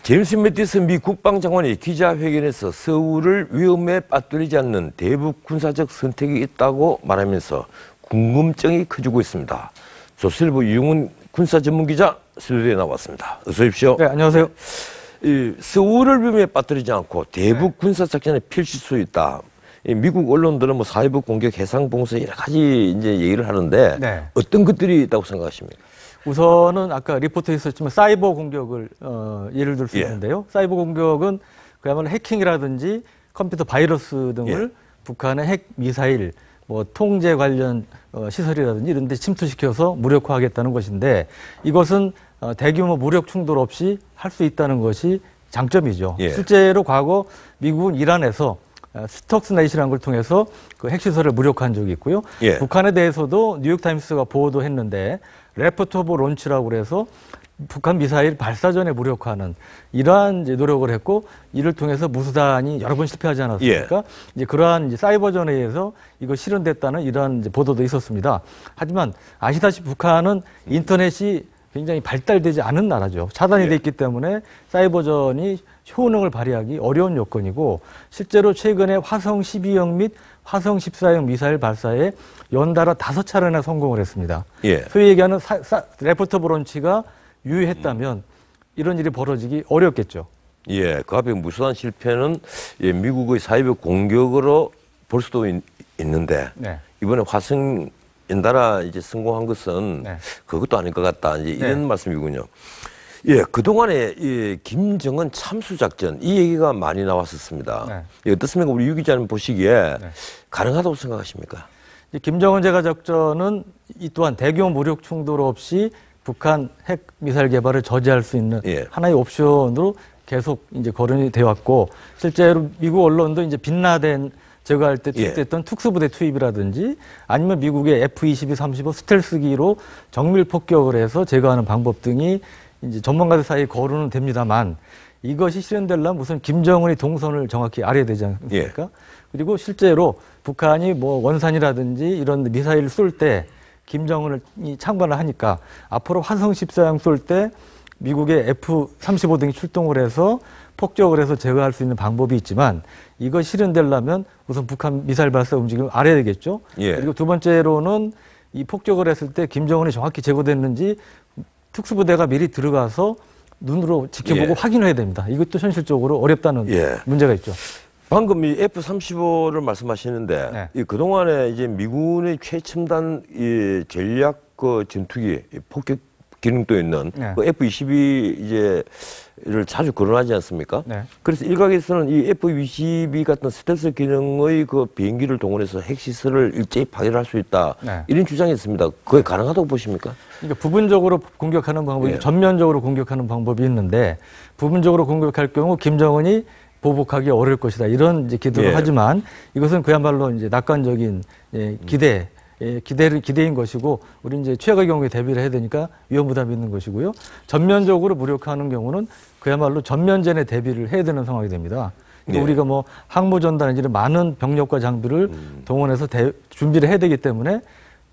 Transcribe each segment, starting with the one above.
제임스 매티스 미 국방장관이 기자회견에서 서울을 위험에 빠뜨리지 않는 대북 군사적 선택이 있다고 말하면서 궁금증이 커지고 있습니다. 조선일보 유영훈 군사전문기자 스튜디오에 나왔습니다. 어서 오십시오. 네, 안녕하세요. 서울을 위험에 빠뜨리지 않고 대북 군사작전을 펼칠 수 있다. 미국 언론들은 뭐 사이버 공격, 해상 봉쇄 여러 가지 이제 얘기를 하는데 네. 어떤 것들이 있다고 생각하십니까? 우선은 아까 리포트에 있었지만 사이버 공격을 예를 들 수 있는데요. 사이버 공격은 그야말로 해킹이라든지 컴퓨터 바이러스 등을 북한의 핵 미사일, 뭐 통제 관련 시설이라든지 이런 데 침투시켜서 무력화하겠다는 것인데 이것은 대규모 무력 충돌 없이 할 수 있다는 것이 장점이죠. 실제로 과거 미국은 이란에서 스톡스넷이라는 걸 통해서 그 핵시설을 무력화한 적이 있고요. 북한에 대해서도 뉴욕타임스가 보도했는데 레포트 오브 론치라고 그래서 북한 미사일 발사 전에 무력화하는 이러한 이제 노력을 했고 이를 통해서 무수단이 여러 번 실패하지 않았습니까? 이제 그러한 이제 사이버전에 의해서 이거 실현됐다는 이러한 이제 보도도 있었습니다. 하지만 아시다시피 북한은 인터넷이 굉장히 발달되지 않은 나라죠. 차단이 돼 있기 때문에 사이버전이 효능을 발휘하기 어려운 요건이고 실제로 최근에 화성 12형 및 화성 14형 미사일 발사에 연달아 5차례나 성공을 했습니다. 소위 얘기하는 레포트 오브 론치가 유효했다면 이런 일이 벌어지기 어렵겠죠. 그 앞에 무수한 실패는 미국의 사이버 공격으로 볼 수도 있는데 이번에 화성 연달아 이제 성공한 것은 그것도 아닐 것 같다. 이제 이런 말씀이군요. 그동안에 김정은 참수작전 이 얘기가 많이 나왔었습니다. 어떻습니까? 우리 유 기자님 보시기에 가능하다고 생각하십니까? 김정은 제가작전은 이 또한 대규모 무력 충돌 없이 북한 핵 미사일 개발을 저지할 수 있는 하나의 옵션으로 계속 이제 거론이 되어 왔고 실제로 미국 언론도 이제 빈라덴 제거할 때 투입됐던 특수부대 투입이라든지 아니면 미국의 F-22, 35 스텔스기로 정밀 폭격을 해서 제거하는 방법 등이 이제 전문가들 사이에 거론은 됩니다만 이것이 실현되려면 우선 김정은이 동선을 정확히 알아야 되지 않습니까? 그리고 실제로 북한이 뭐 원산이라든지 이런 미사일을 쏠 때 김정은이 참관을 하니까 앞으로 화성 14형 쏠 때 미국의 F-35 등이 출동을 해서 폭격을 해서 제거할 수 있는 방법이 있지만 이거 실현되려면 우선 북한 미사일 발사 움직임을 알아야 되겠죠. 그리고 두 번째로는 이 폭격을 했을 때 김정은이 정확히 제거됐는지 특수부대가 미리 들어가서 눈으로 지켜보고 확인해야 됩니다. 이것도 현실적으로 어렵다는 문제가 있죠. 방금 이 F-35를 말씀하시는데 이 그동안에 이제 미군의 최첨단 이 전략 그 전투기 폭격 기능도 있는 그 F-22 이제를 자주 거론하지 않습니까? 그래서 일각에서는 이 F-22 같은 스텔스 기능의 그 비행기를 동원해서 핵시설을 일제히 파괴할 수 있다. 이런 주장이 있습니다. 그게 가능하다고 보십니까? 그러니까 부분적으로 공격하는 방법이 전면적으로 공격하는 방법이 있는데 부분적으로 공격할 경우 김정은이 보복하기 어려울 것이다. 이런 이제 기도를 하지만 이것은 그야말로 이제 낙관적인 기대인 것이고 우리 이제 최악의 경우에 대비를 해야 되니까 위험 부담이 있는 것이고요. 전면적으로 무력화하는 경우는 그야말로 전면전에 대비를 해야 되는 상황이 됩니다. 그러니까 우리가 뭐 항모전단 이런 많은 병력과 장비를 동원해서 준비를 해야 되기 때문에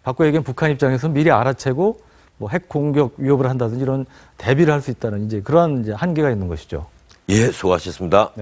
바꿔 얘기하면 북한 입장에서 미리 알아채고 뭐 핵 공격 위협을 한다든지 이런 대비를 할 수 있다는 이제 그러한 이제 한계가 있는 것이죠. 수고하셨습니다.